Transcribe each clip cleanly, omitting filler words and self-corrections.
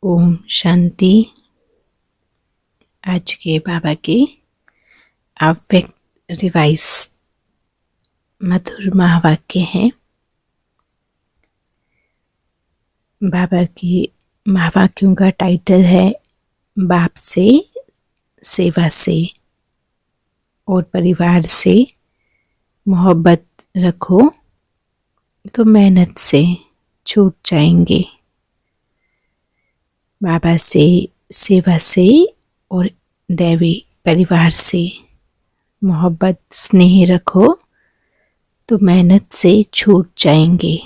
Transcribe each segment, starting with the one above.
ओम शांति। आज के बाबा के अव्यक्त रिवाइज मधुर महावाक्य हैं। बाबा के महावाक्यों का टाइटल है बाप से, सेवा से और परिवार से मोहब्बत रखो तो मेहनत से छूट जाएंगे। बाबा से, सेवा से और दैवी परिवार से मोहब्बत स्नेह रखो तो मेहनत से छूट जाएंगे।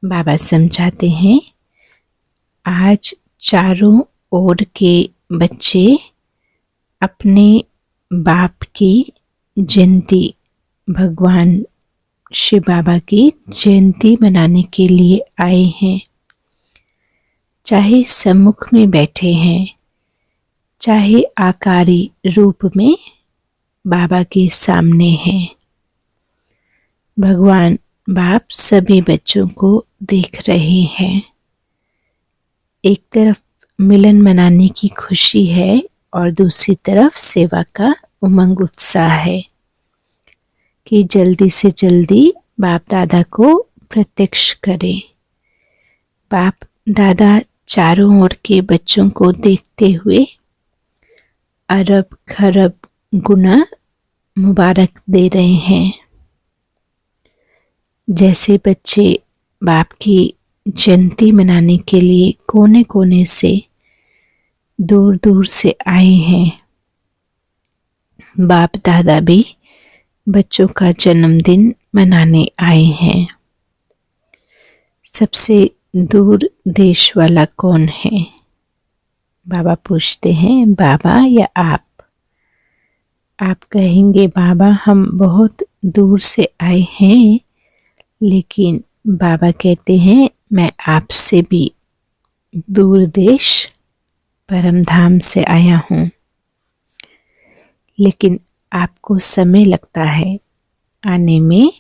बाबा समझाते हैं, आज चारों ओर के बच्चे अपने बाप की जयंती, भगवान शिव बाबा की जयंती मनाने के लिए आए हैं। चाहे सम्मुख में बैठे हैं, चाहे आकारी रूप में बाबा के सामने हैं। भगवान बाप सभी बच्चों को देख रहे हैं। एक तरफ मिलन मनाने की खुशी है और दूसरी तरफ सेवा का उमंग उत्साह है कि जल्दी से जल्दी बाप दादा को प्रत्यक्ष करें। बाप दादा चारों ओर के बच्चों को देखते हुए अरब खरब गुना मुबारक दे रहे हैं। जैसे बच्चे बाप की जयंती मनाने के लिए कोने कोने से दूर दूर से आए हैं, बाप दादा भी बच्चों का जन्मदिन मनाने आए हैं। सबसे दूर देश वाला कौन है? बाबा पूछते हैं, बाबा या आप? आप कहेंगे, बाबा हम बहुत दूर से आए हैं, लेकिन बाबा कहते हैं मैं आपसे भी दूर देश परम धाम से आया हूँ। लेकिन आपको समय लगता है आने में,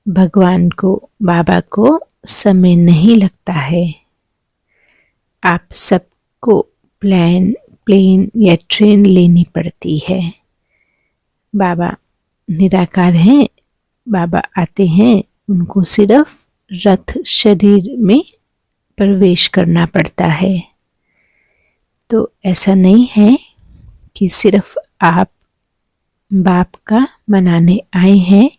भगवान को, बाबा को समय नहीं लगता है। आप सबको प्लेन या ट्रेन लेनी पड़ती है। बाबा निराकार हैं, बाबा आते हैं, उनको सिर्फ रथ शरीर में प्रवेश करना पड़ता है। तो ऐसा नहीं है कि सिर्फ आप बाप का मनाने आए हैं,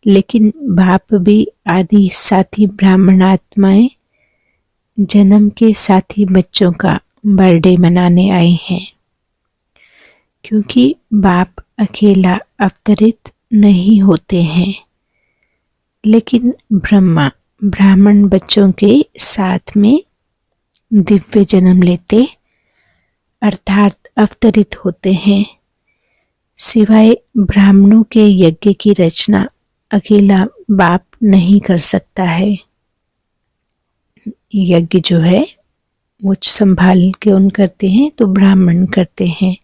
लेकिन बाप भी आदि साथी ब्राह्मण आत्माएं जन्म के साथी बच्चों का बर्थडे मनाने आए हैं। क्योंकि बाप अकेला अवतरित नहीं होते हैं, लेकिन ब्रह्मा ब्राह्मण बच्चों के साथ में दिव्य जन्म लेते अर्थात अवतरित होते हैं। सिवाय ब्राह्मणों के यज्ञ की रचना अकेला बाप नहीं कर सकता है। यज्ञ जो है वो संभाल के उन करते हैं तो ब्राह्मण करते हैं।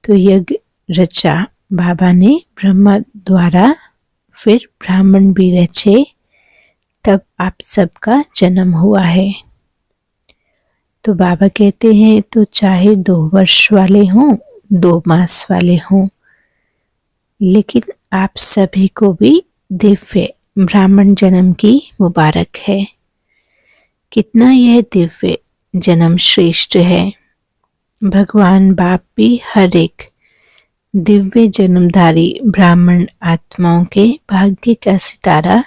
तो यज्ञ रचा बाबा ने ब्रह्मा द्वारा, फिर ब्राह्मण भी रचे, तब आप सबका जन्म हुआ है। तो बाबा कहते हैं, तो चाहे 2 वर्ष वाले हों, 2 मास वाले हों, लेकिन आप सभी को भी दिव्य ब्राह्मण जन्म की मुबारक है। कितना यह दिव्य जन्म श्रेष्ठ है। भगवान बाप भी हर एक दिव्य जन्मधारी ब्राह्मण आत्माओं के भाग्य का सितारा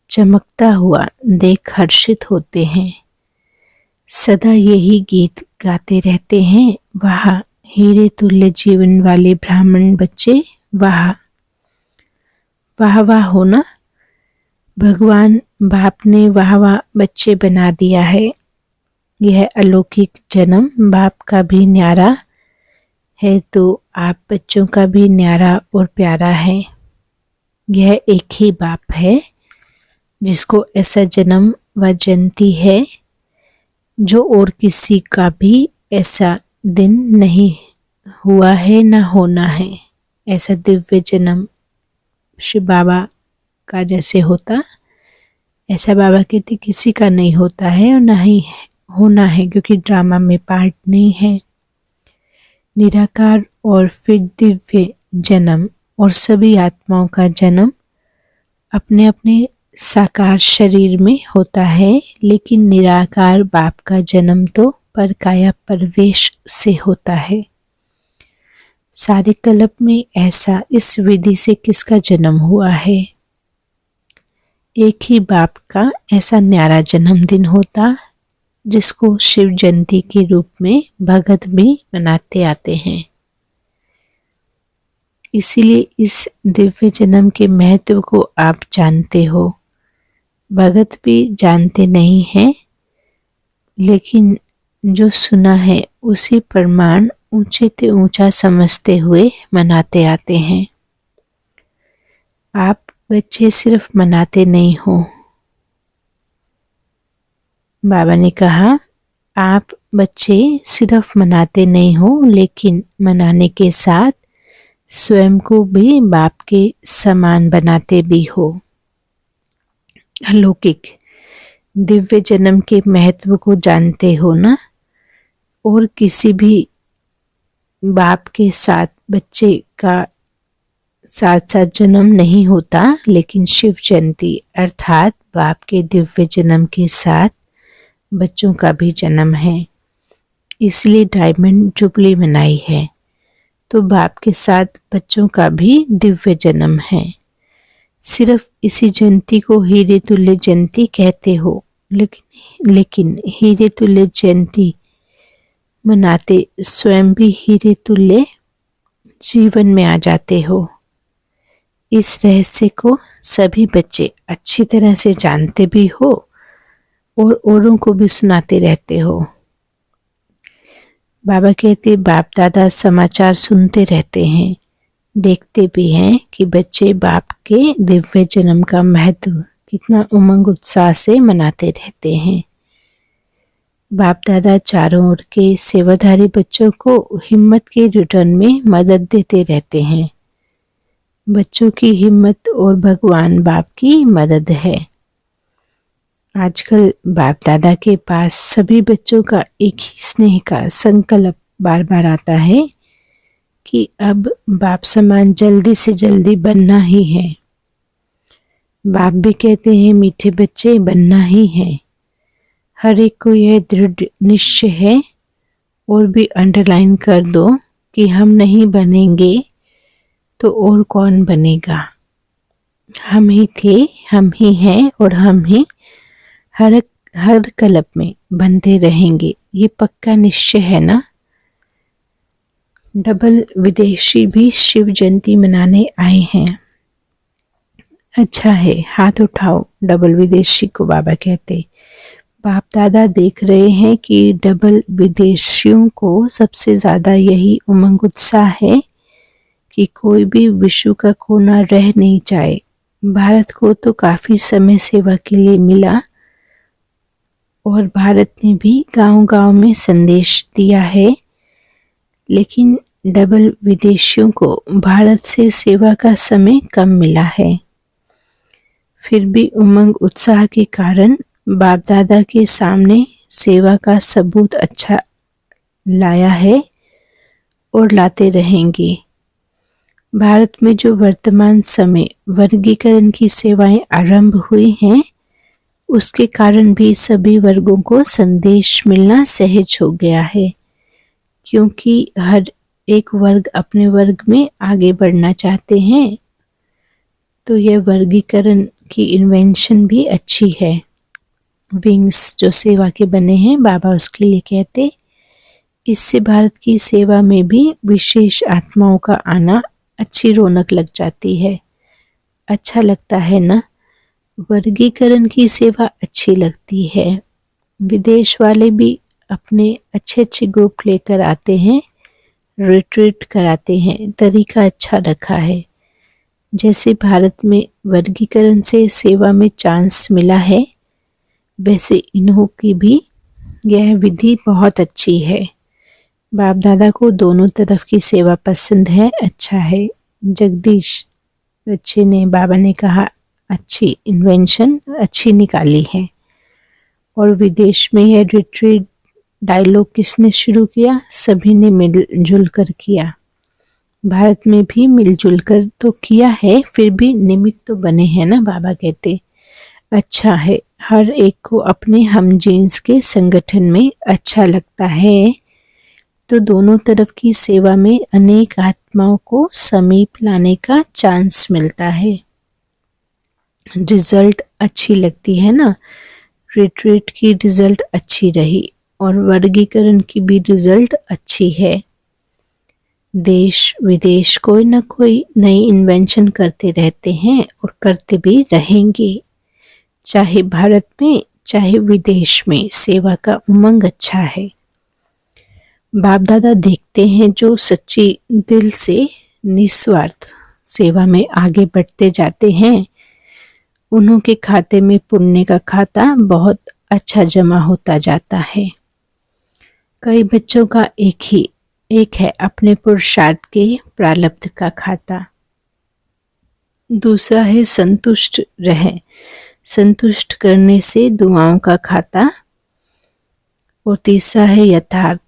चमकता हुआ देख हर्षित होते हैं। सदा यही गीत गाते रहते हैं, वाह हीरे तुल्य जीवन वाले ब्राह्मण बच्चे, वाह वाह वाह होना। भगवान बाप ने वाह वाह बच्चे बना दिया है। यह अलौकिक जन्म बाप का भी न्यारा है, तो आप बच्चों का भी न्यारा और प्यारा है। यह एक ही बाप है जिसको ऐसा जन्म व जयंती है जो और किसी का भी ऐसा दिन नहीं हुआ है न होना है। ऐसा दिव्य जन्म शिव बाबा का जैसे होता ऐसा बाबा कहते किसी का नहीं होता है और ना ही होना है, क्योंकि ड्रामा में पार्ट नहीं है। निराकार और फिर दिव्य जन्म और सभी आत्माओं का जन्म अपने अपने साकार शरीर में होता है, लेकिन निराकार बाप का जन्म तो परकाया परवेश से होता है। सारे कल्प में ऐसा इस विधि से किसका जन्म हुआ है? एक ही बाप का ऐसा न्यारा जन्मदिन होता, जिसको शिव जयंती के रूप में भगत भी मनाते आते हैं। इसीलिए इस दिव्य जन्म के महत्व को आप जानते हो। भगत भी जानते नहीं हैं, लेकिन जो सुना है उसी प्रमाण ऊंचे से ऊंचा समझते हुए मनाते आते हैं। आप बच्चे सिर्फ मनाते नहीं हो। बाबा ने कहा आप बच्चे सिर्फ मनाते नहीं हो, लेकिन मनाने के साथ स्वयं को भी बाप के समान बनाते भी हो। अलौकिक दिव्य जन्म के महत्व को जानते हो ना। और किसी भी बाप के साथ बच्चे का साथ साथ जन्म नहीं होता, लेकिन शिव जयंती अर्थात बाप के दिव्य जन्म के साथ बच्चों का भी जन्म है। इसलिए डायमंड जुबली मनाई है, तो बाप के साथ बच्चों का भी दिव्य जन्म है। सिर्फ इसी जयंती को हीरे तुल्य जयंती कहते हो, लेकिन हीरे तुल्य जयंती मनाते स्वयं भी हीरे तुल्य जीवन में आ जाते हो। इस रहस्य को सभी बच्चे अच्छी तरह से जानते भी हो और औरों को भी सुनाते रहते हो। बाबा कहते बाप दादा समाचार सुनते रहते हैं, देखते भी हैं कि बच्चे बाप के दिव्य जन्म का महत्व कितना उमंग उत्साह से मनाते रहते हैं। बाप दादा चारों ओर के सेवाधारी बच्चों को हिम्मत के रिटर्न में मदद देते रहते हैं। बच्चों की हिम्मत और भगवान बाप की मदद है। आजकल बाप दादा के पास सभी बच्चों का एक ही स्नेह का संकल्प बार बार आता है कि अब बाप समान जल्दी से जल्दी बनना ही है। बाप भी कहते हैं मीठे बच्चे बनना ही है। हर एक को यह दृढ़ निश्चय है और भी अंडरलाइन कर दो कि हम नहीं बनेंगे तो और कौन बनेगा। हम ही थे, हम ही हैं और हम ही हर कल्प में बनते रहेंगे। ये पक्का निश्चय है ना। डबल विदेशी भी शिव जयंती मनाने आए हैं। अच्छा है, हाथ उठाओ। डबल विदेशी को बाबा कहते। बाप दादा देख रहे हैं कि डबल विदेशियों को सबसे ज़्यादा यही उमंग उत्साह है कि कोई भी विश्व का कोना रह नहीं जाए। भारत को तो काफ़ी समय सेवा के लिए मिला और भारत ने भी गांव-गांव में संदेश दिया है, लेकिन डबल विदेशियों को भारत से सेवा का समय कम मिला है। फिर भी उमंग उत्साह के कारण बाप दादा के सामने सेवा का सबूत अच्छा लाया है और लाते रहेंगे। भारत में जो वर्तमान समय वर्गीकरण की सेवाएं आरंभ हुई हैं, उसके कारण भी सभी वर्गों को संदेश मिलना सहज हो गया है, क्योंकि हर एक वर्ग अपने वर्ग में आगे बढ़ना चाहते हैं। तो यह वर्गीकरण की इन्वेंशन भी अच्छी है। विंग्स जो सेवा के बने हैं, बाबा उसके लिए कहते, इससे भारत की सेवा में भी विशेष आत्माओं का आना अच्छी रौनक लग जाती है। अच्छा लगता है ना। वर्गीकरण की सेवा अच्छी लगती है। विदेश वाले भी अपने अच्छे अच्छे ग्रुप लेकर आते हैं, रिट्रीट कराते हैं। तरीका अच्छा रखा है। जैसे भारत में वर्गीकरण से सेवा में चांस मिला है, वैसे इन्हों की भी यह विधि बहुत अच्छी है। बाप दादा को दोनों तरफ की सेवा पसंद है। अच्छा है। जगदीश बच्चे ने, बाबा ने कहा अच्छी इन्वेंशन अच्छी निकाली है। और विदेश में यह रिट्रीट डायलॉग किसने शुरू किया? सभी ने मिलजुल कर किया। भारत में भी मिलजुल कर तो किया है, फिर भी निमित्त तो बने हैं ना। बाबा कहते अच्छा है, हर एक को अपने हम जीन्स के संगठन में अच्छा लगता है तो दोनों तरफ की सेवा में अनेक आत्माओं को समीप लाने का चांस मिलता है। रिजल्ट अच्छी लगती है ना। रिट्रीट की रिजल्ट अच्छी रही और वर्गीकरण की भी रिजल्ट अच्छी है। देश विदेश कोई ना कोई नई इन्वेंशन करते रहते हैं और करते भी रहेंगे। चाहे भारत में चाहे विदेश में सेवा का उमंग अच्छा है। बाप दादा देखते हैं जो सच्ची दिल से निस्वार्थ सेवा में आगे बढ़ते जाते हैं, उन्हों के खाते में पुण्य का खाता बहुत अच्छा जमा होता जाता है। कई बच्चों का एक है अपने पुरुषार्थ के प्रारब्ध का खाता, दूसरा है संतुष्ट रहे, संतुष्ट करने से दुआओं का खाता, और तीसरा है यथार्थ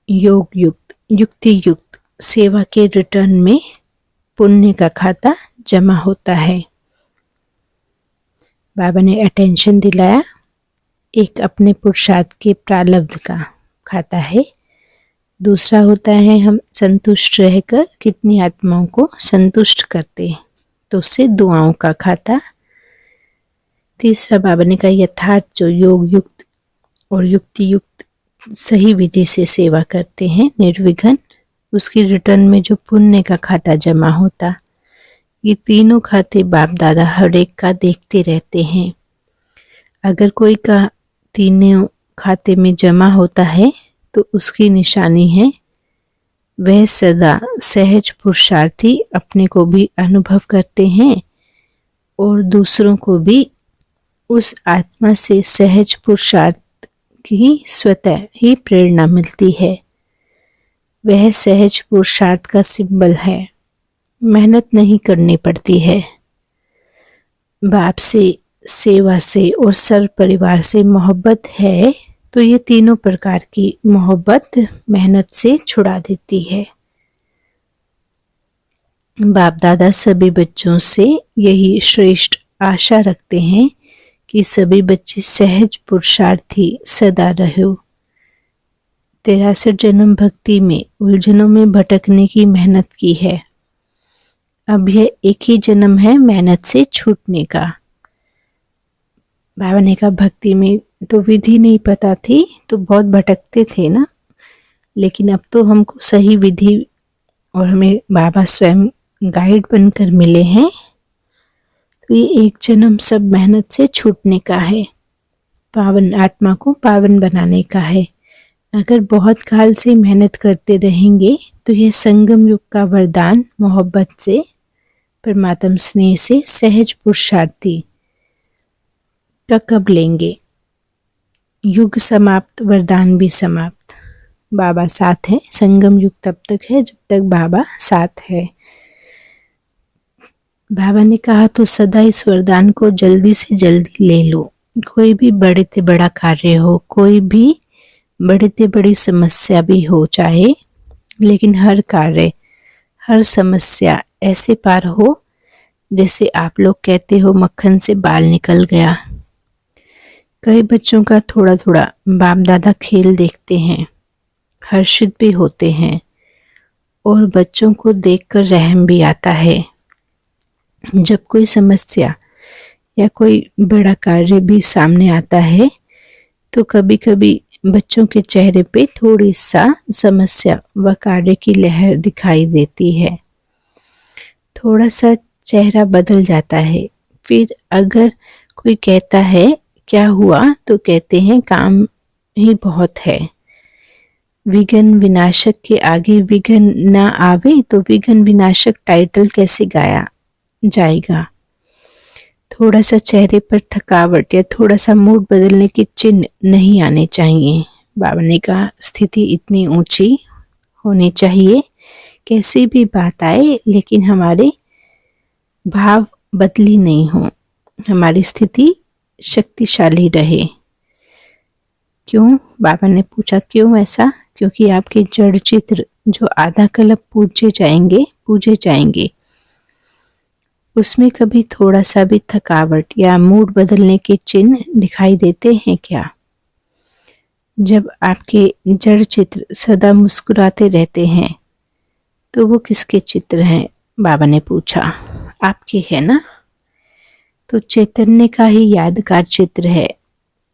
योग युक्त युक्ति युक्त सेवा के रिटर्न में पुण्य का खाता जमा होता है। बाबा ने अटेंशन दिलाया। एक अपने पुरुषार्थ के प्रारब्ध का खाता है, दूसरा होता है हम संतुष्ट रहकर कितनी आत्माओं को संतुष्ट करते हैं तो उससे दुआओं का खाता, तीसरा बाबा ने कहा यथार्थ जो योग युक्त और युक्ति युक्त सही विधि से सेवा करते हैं निर्विघ्न, उसकी रिटर्न में जो पुण्य का खाता जमा होता। ये तीनों खाते बाप दादा हर एक का देखते रहते हैं। अगर कोई का तीनों खाते में जमा होता है तो उसकी निशानी है वह सदा सहज पुरुषार्थी अपने को भी अनुभव करते हैं और दूसरों को भी उस आत्मा से सहज पुरुषार्थ की स्वतः ही प्रेरणा मिलती है। वह सहज पुरुषार्थ का सिंबल है। मेहनत नहीं करनी पड़ती है। बाप से, सेवा से और सर्व परिवार से मोहब्बत है तो ये तीनों प्रकार की मोहब्बत मेहनत से छुड़ा देती है। बाप दादा सभी बच्चों से यही श्रेष्ठ आशा रखते हैं कि सभी बच्चे सहज पुरुषार्थी सदा रहो। 63 जन्म भक्ति में उलझनों में भटकने की मेहनत की है। अब यह एक ही जन्म है मेहनत से छूटने का। बाबा ने कहा भक्ति में तो विधि नहीं पता थी तो बहुत भटकते थे ना, लेकिन अब तो हमको सही विधि और हमें बाबा स्वयं गाइड बनकर मिले हैं, तो ये एक जन्म सब मेहनत से छूटने का है, पावन आत्मा को पावन बनाने का है। अगर बहुत काल से मेहनत करते रहेंगे तो यह संगम युग का वरदान मोहब्बत से, परमात्म स्नेह से सहज पुरुषार्थी का कब लेंगे। युग समाप्त, वरदान भी समाप्त। बाबा साथ है। संगम युग तब तक है जब तक बाबा साथ है। बाबा ने कहा तो सदा इस वरदान को जल्दी से जल्दी ले लो। कोई भी बड़े से बड़ा कार्य हो, कोई भी बड़ी से बड़ी समस्या भी हो चाहे, लेकिन हर कार्य हर समस्या ऐसे पार हो जैसे आप लोग कहते हो मक्खन से बाल निकल गया। कई बच्चों का थोड़ा थोड़ा बाप दादा खेल देखते हैं, हर्षित भी होते हैं और बच्चों को देखकर रहम भी आता है। जब कोई समस्या या कोई बड़ा कार्य भी सामने आता है तो कभी कभी बच्चों के चेहरे पे थोड़ी सा समस्या व कार्य की लहर दिखाई देती है, थोड़ा सा चेहरा बदल जाता है। फिर अगर कोई कहता है क्या हुआ तो कहते हैं काम ही बहुत है। विघ्न विनाशक के आगे विघ्न ना आवे तो विघ्न विनाशक टाइटल कैसे गाया जाएगा। थोड़ा सा चेहरे पर थकावट या थोड़ा सा मूड बदलने के चिन्ह नहीं आने चाहिए। बाबा ने कहा स्थिति इतनी ऊंची होनी चाहिए, कैसी भी बात आए लेकिन हमारे भाव बदली नहीं हो। हमारी स्थिति शक्तिशाली रहे। क्यों? बाबा ने पूछा, क्यों ऐसा? क्योंकि आपके जड़ चित्र जो आधा कल्प पूजे जाएंगे उसमें कभी थोड़ा सा भी थकावट या मूड बदलने के चिन्ह दिखाई देते हैं क्या? जब आपके जड़ चित्र सदा मुस्कुराते रहते हैं तो वो किसके चित्र हैं? बाबा ने पूछा। आपके है ना? तो चैतन्य का ही यादगार चित्र है,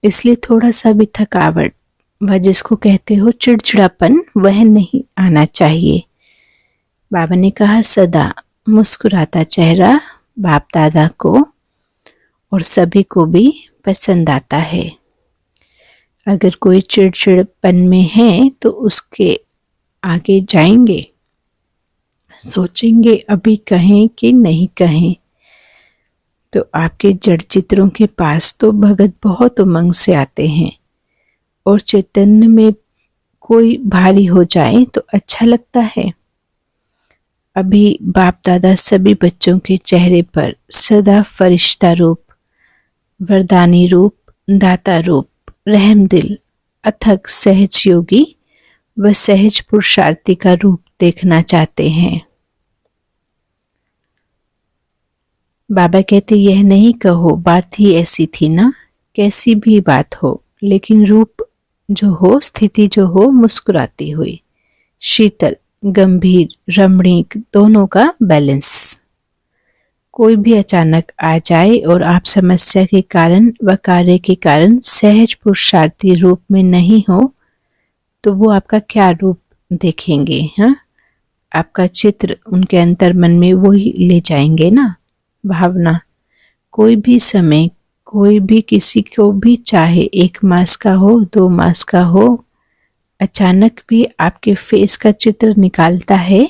इसलिए थोड़ा सा भी थकावट, वह जिसको कहते हो चिड़चिड़ापन, वह नहीं आना चाहिए। बाबा ने कहा, सदा मुस्कुराता चेहरा बाप दादा को और सभी को भी पसंद आता है। अगर कोई चिड़चिड़पन में है तो उसके आगे जाएंगे, सोचेंगे अभी कहें कि नहीं कहें। तो आपके जड़ चित्रों के पास तो भगत बहुत उमंग से आते हैं और चैतन्य में कोई भारी हो जाए तो अच्छा लगता है। अभी बाप दादा सभी बच्चों के चेहरे पर सदा फरिश्ता रूप, वरदानी रूप, दाता रूप, रहम दिल, अथक सहज योगी व सहज पुरुषार्थी का रूप देखना चाहते हैं। बाबा कहते, यह नहीं कहो बात ही ऐसी थी ना। कैसी भी बात हो, लेकिन रूप जो हो, स्थिति जो हो, मुस्कुराती हुई, शीतल, गंभीर, रमणीक, दोनों का बैलेंस। कोई भी अचानक आ जाए और आप समस्या के कारण व कार्य के कारण सहज पुरुषार्थी रूप में नहीं हो तो वो आपका क्या रूप देखेंगे? हाँ, आपका चित्र उनके अंतर मन में वो ही ले जाएंगे ना, भावना। कोई भी समय, कोई भी किसी को भी, चाहे 1 मास का हो, 2 मास का हो, अचानक भी आपके फेस का चित्र निकालता है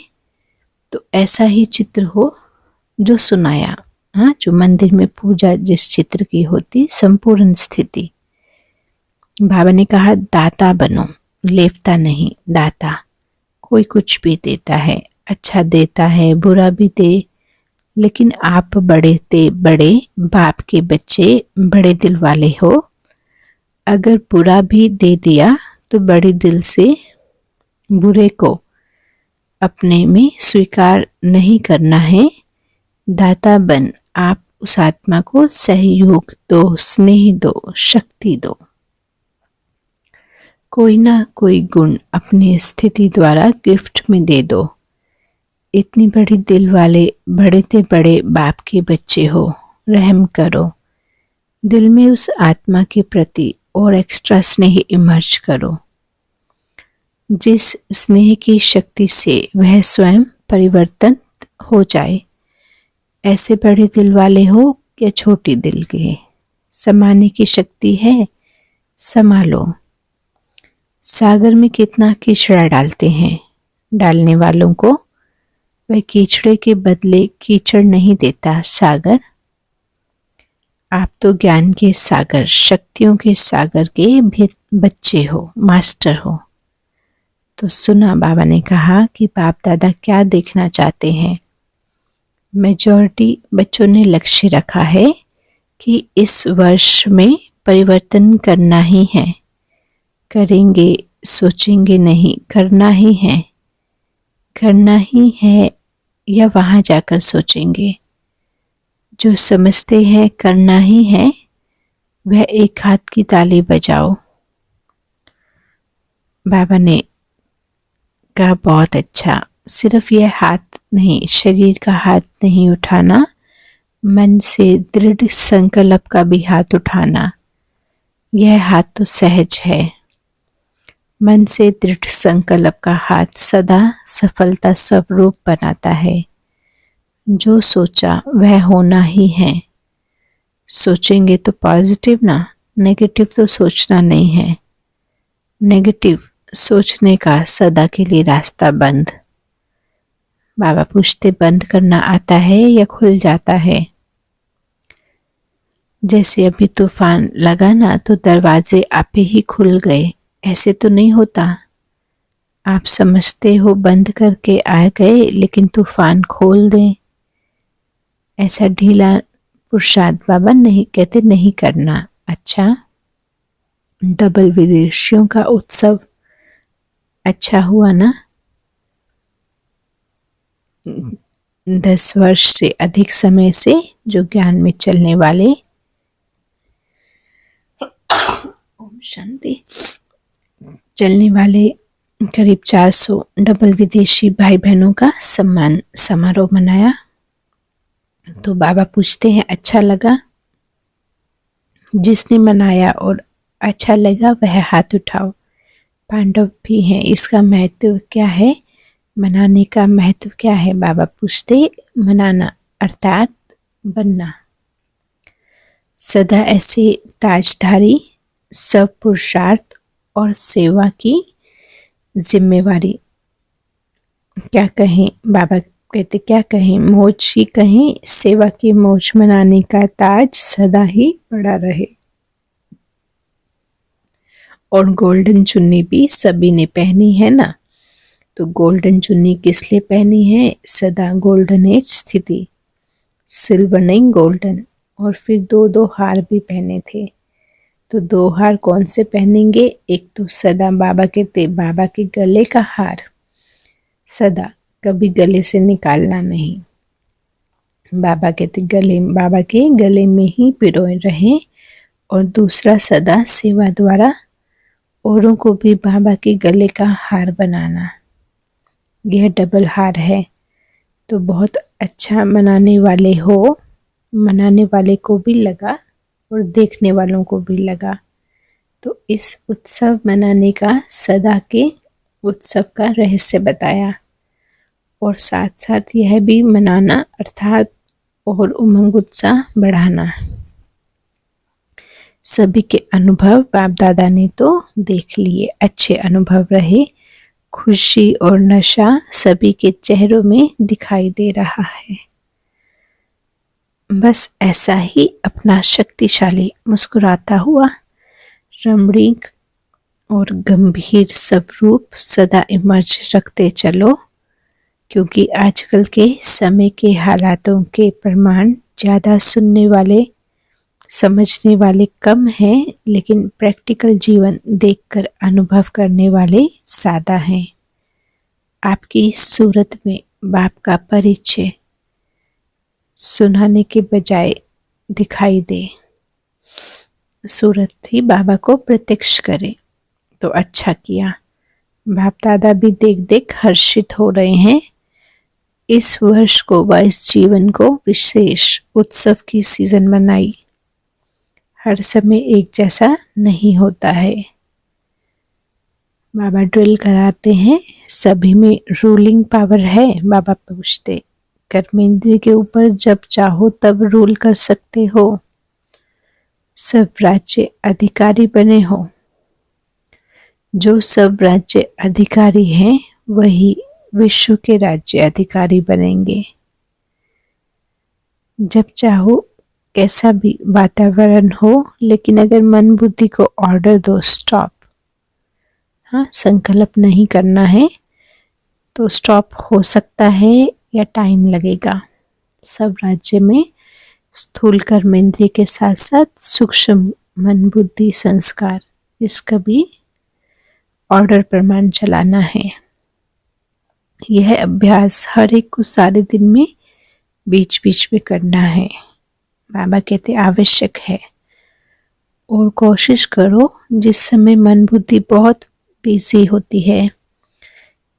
तो ऐसा ही चित्र हो जो सुनाया। हाँ, जो मंदिर में पूजा जिस चित्र की होती, संपूर्ण स्थिति। बाबा ने कहा, दाता बनो, लेफ्ता नहीं, दाता। कोई कुछ भी देता है, अच्छा देता है, बुरा भी दे, लेकिन आप बड़े बाप के बच्चे, बड़े दिल वाले हो। अगर बुरा भी दे दिया तो बड़े दिल से बुरे को अपने में स्वीकार नहीं करना है। दाता बन आप उस आत्मा को सहयोग दो, स्नेह दो, शक्ति दो। कोई ना कोई गुण अपनी स्थिति द्वारा गिफ्ट में दे दो। इतनी बड़ी दिल वाले, बड़े से बड़े बाप के बच्चे हो, रहम करो। दिल में उस आत्मा के प्रति और एक्स्ट्रा स्नेह इमर्ज करो, जिस स्नेह की शक्ति से वह स्वयं परिवर्तन हो जाए। ऐसे बड़े दिल वाले हो या छोटी दिल के, समाने की शक्ति है, संभालो। सागर में कितना कीचड़ा डालते हैं, डालने वालों को वह कीचड़े के बदले कीचड़ नहीं देता सागर। आप तो ज्ञान के सागर, शक्तियों के सागर के भी बच्चे हो, मास्टर हो। तो सुना, बाबा ने कहा कि बाप दादा क्या देखना चाहते हैं। मेजॉरिटी बच्चों ने लक्ष्य रखा है कि इस वर्ष में परिवर्तन करना ही है। करेंगे, सोचेंगे नहीं, करना ही है। करना ही है या वहाँ जाकर सोचेंगे। जो समझते हैं करना ही है, वह एक हाथ की ताली बजाओ। बाबा ने कहा, बहुत अच्छा, सिर्फ यह हाथ नहीं, शरीर का हाथ नहीं उठाना, मन से दृढ़ संकल्प का भी हाथ उठाना। यह हाथ तो सहज है। मन से दृढ़ संकल्प का हाथ सदा सफलता स्वरूप बनाता है। जो सोचा वह होना ही है। सोचेंगे तो पॉजिटिव ना, नेगेटिव तो सोचना नहीं है। नेगेटिव सोचने का सदा के लिए रास्ता बंद। बाबा पूछते, बंद करना आता है या खुल जाता है? जैसे अभी तूफान लगा ना तो दरवाजे आपे ही खुल गए, ऐसे तो नहीं होता। आप समझते हो बंद करके आ गए, लेकिन तूफान खोल दें, ऐसा ढीला पुरुषार्थ बाबा नहीं कहते नहीं करना। अच्छा, डबल विदेशियों का उत्सव अच्छा हुआ ना? 10 वर्ष से अधिक समय से जो ज्ञान में चलने वाले, ओम शांति, चलने वाले करीब 400 डबल विदेशी भाई बहनों का सम्मान समारोह मनाया। तो बाबा पूछते हैं अच्छा लगा? जिसने मनाया और अच्छा लगा वह हाथ उठाओ। पांडव भी हैं। इसका महत्व क्या है? मनाने का महत्व क्या है? बाबा पूछते, मनाना अर्थात बनना। सदा ऐसे ताजधारी, सब पुरुषार्थ और सेवा की जिम्मेवारी। क्या कहें बाबा कहते, क्या कहें, मौज ही कहें, सेवा की मौज मनाने का ताज सदा ही पड़ा रहे। और गोल्डन चुन्नी भी सभी ने पहनी है ना? तो गोल्डन चुन्नी किस लिए पहनी है? सदा गोल्डन एज स्थिति, सिल्वर नहीं गोल्डन। और फिर 2 हार भी पहने थे। तो 2 हार कौन से पहनेंगे? एक तो सदा बाबा कहते बाबा के गले का हार, सदा कभी गले से निकालना नहीं। बाबा कहते गले, बाबा के गले में ही पिरोए रहें। और दूसरा सदा सेवा द्वारा औरों को भी बाबा के गले का हार बनाना। यह डबल हार है। तो बहुत अच्छा मनाने वाले हो, मनाने वाले को भी लगा और देखने वालों को भी लगा। तो इस उत्सव मनाने का, सदा के उत्सव का रहस्य बताया। और साथ साथ यह भी मनाना अर्थात और उमंग उत्साह बढ़ाना। सभी के अनुभव बाप दादा ने तो देख लिए, अच्छे अनुभव रहे। खुशी और नशा सभी के चेहरों में दिखाई दे रहा है। बस ऐसा ही अपना शक्तिशाली मुस्कुराता हुआ रमणीक और गंभीर स्वरूप सदा इमर्ज रखते चलो, क्योंकि आजकल के समय के हालातों के प्रमाण ज़्यादा सुनने वाले समझने वाले कम हैं, लेकिन प्रैक्टिकल जीवन देखकर अनुभव करने वाले ज़्यादा हैं। आपकी सूरत में बाप का परिचय सुनाने के बजाय दिखाई दे, सूरत ही बाबा को प्रत्यक्ष करे तो अच्छा किया। बाप दादा भी देख देख हर्षित हो रहे हैं। इस वर्ष को व इस जीवन को विशेष उत्सव की सीजन बनाई। हर समय एक जैसा नहीं होता है। बाबा ड्रिल कराते हैं, सभी में रूलिंग पावर है। बाबा पूछते, कर्मेंद्रिय के ऊपर जब चाहो तब रूल कर सकते हो। सब राज्य अधिकारी बने हो। जो सब राज्य अधिकारी हैं वही विश्व के राज्य अधिकारी बनेंगे। जब चाहो कैसा भी वातावरण हो, लेकिन अगर मन बुद्धि को ऑर्डर दो स्टॉप, हाँ संकल्प नहीं करना है तो स्टॉप हो सकता है या टाइम लगेगा। सब राज्य में स्थूल कर्मेंद्रिय के साथ साथ सूक्ष्म मन बुद्धि संस्कार, इसका भी ऑर्डर प्रमाण चलाना है। यह अभ्यास हर एक को सारे दिन में बीच बीच में करना है। बाबा कहते आवश्यक है। और कोशिश करो जिस समय मन बुद्धि बहुत बिजी होती है,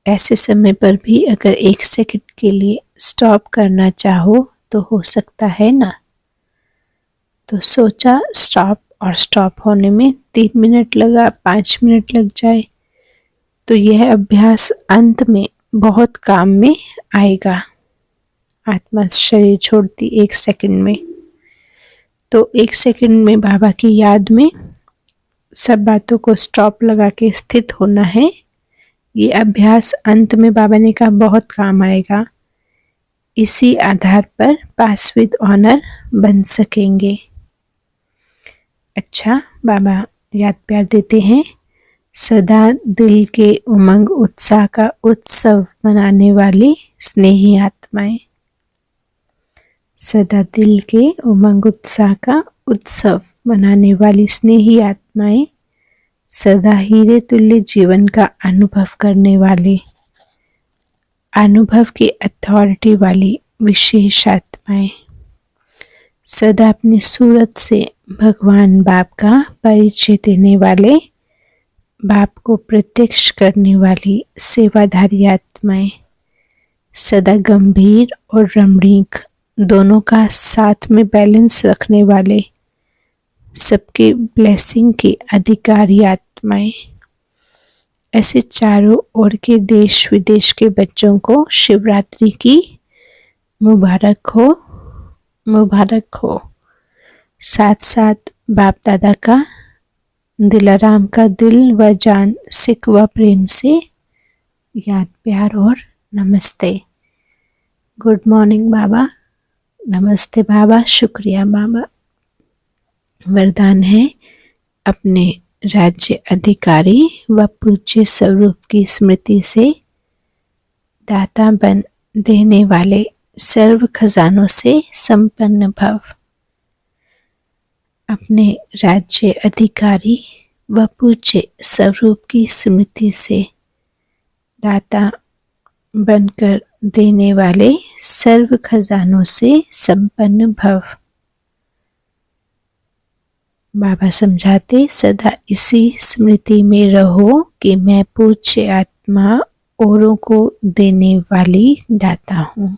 ऐसे समय पर भी अगर 1 सेकंड के लिए स्टॉप करना चाहो तो हो सकता है ना। तो सोचा स्टॉप, और स्टॉप होने में 3 मिनट लगा, 5 मिनट लग जाए, तो यह अभ्यास अंत में बहुत काम में आएगा। आत्मा शरीर छोड़ती 1 सेकंड में, तो 1 सेकंड में बाबा की याद में सब बातों को स्टॉप लगा के स्थित होना है। ये अभ्यास अंत में बाबा ने कहा बहुत काम आएगा। इसी आधार पर पास विद ऑनर बन सकेंगे। अच्छा, बाबा याद प्यार देते हैं, सदा दिल के उमंग उत्साह का उत्सव मनाने वाली स्नेही आत्माएं। सदा दिल के उमंग उत्साह का उत्सव मनाने वाली स्नेही आत्माएं, सदा हीरे तुल्य जीवन का अनुभव करने वाले, अनुभव की अथॉरिटी वाली विशेष आत्माएं, सदा अपनी सूरत से भगवान बाप का परिचय देने वाले, बाप को प्रत्यक्ष करने वाली सेवाधारी आत्माएं, सदा गंभीर और रमणीक दोनों का साथ में बैलेंस रखने वाले, सबके ब्लेसिंग की अधिकारी आत्माएं, ऐसे चारों ओर के देश विदेश के बच्चों को शिवरात्रि की मुबारक हो, मुबारक हो। साथ साथ बाप दादा का दिलाराम का दिल व जान सिख व प्रेम से याद प्यार और नमस्ते। गुड मॉर्निंग बाबा, नमस्ते बाबा, शुक्रिया बाबा। वरदान है अपने राज्य अधिकारी व पूज्य स्वरूप की स्मृति से दाता बन देने वाले सर्व खजानों से संपन्न भव। अपने राज्य अधिकारी व पूज्य स्वरूप की स्मृति से दाता बनकर देने वाले सर्व खजानों से संपन्न भव। बाबा समझाते, सदा इसी स्मृति में रहो कि मैं पूज्य आत्मा औरों को देने वाली दाता हूँ।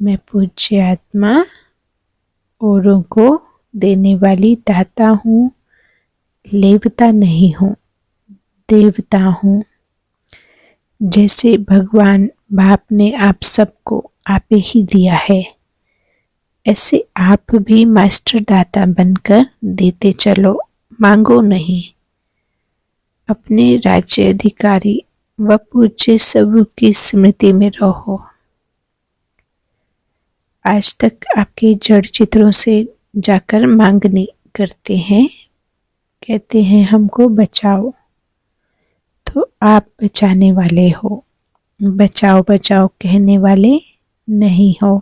मैं पूज्य आत्मा औरों को देने वाली दाता हूँ, लेवता नहीं हूँ, देवता हूँ। जैसे भगवान बाप ने आप सबको आपे ही दिया है, ऐसे आप भी मास्टर दाता बनकर देते चलो, मांगो नहीं। अपने राज्य अधिकारी व पूज्य स्वरूप की स्मृति में रहो। आज तक आपके जड़ चित्रों से जाकर मांगनी करते हैं, कहते हैं हमको बचाओ, तो आप बचाने वाले हो, बचाओ बचाओ कहने वाले नहीं हो,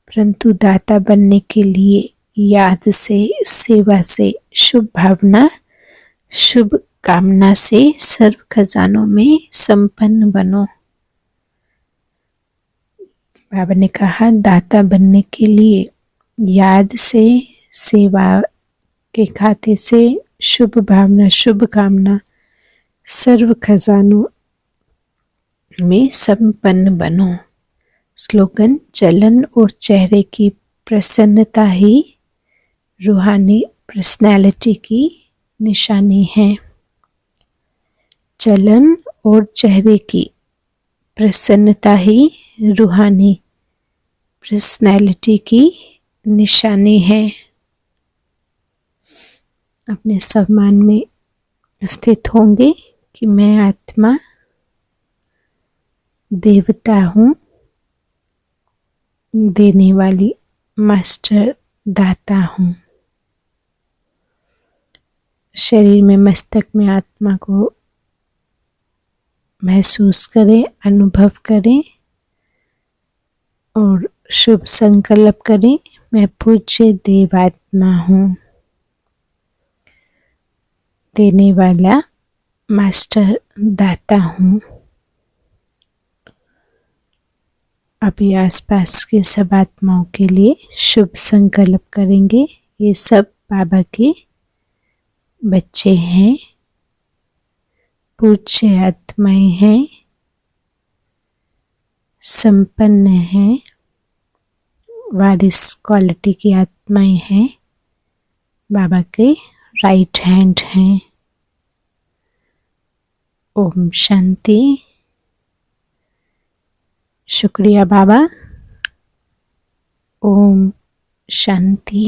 परंतु दाता बनने के लिए याद से, सेवा से, शुभ भावना, शुभ कामना से सर्व खजानों में संपन्न बनो। बाबा ने कहा दाता बनने के लिए याद से, सेवा के खाते से, शुभ भावना, शुभ कामना, सर्व खजानों में संपन्न बनो। स्लोगन, चलन और चेहरे की प्रसन्नता ही रूहानी पर्सनैलिटी की निशानी है। चलन और चेहरे की प्रसन्नता ही रूहानी पर्सनैलिटी की निशानी है। अपने सम्मान में स्थित होंगे कि मैं आत्मा देवता हूँ, देने वाली मास्टर दाता हूँ। शरीर में, मस्तक में आत्मा को महसूस करें, अनुभव करें और शुभ संकल्प करें, मैं पूज्य देवात्मा हूँ, देने वाला मास्टर दाता हूँ। अभी आसपास के सब आत्माओं के लिए शुभ संकल्प करेंगे। ये सब बाबा के बच्चे हैं, पूज्य आत्माएं हैं, संपन्न हैं, वारिस क्वालिटी की आत्माएं हैं, बाबा के राइट हैंड हैं। ओम शांति। शुक्रिया बाबा। ओम शांति।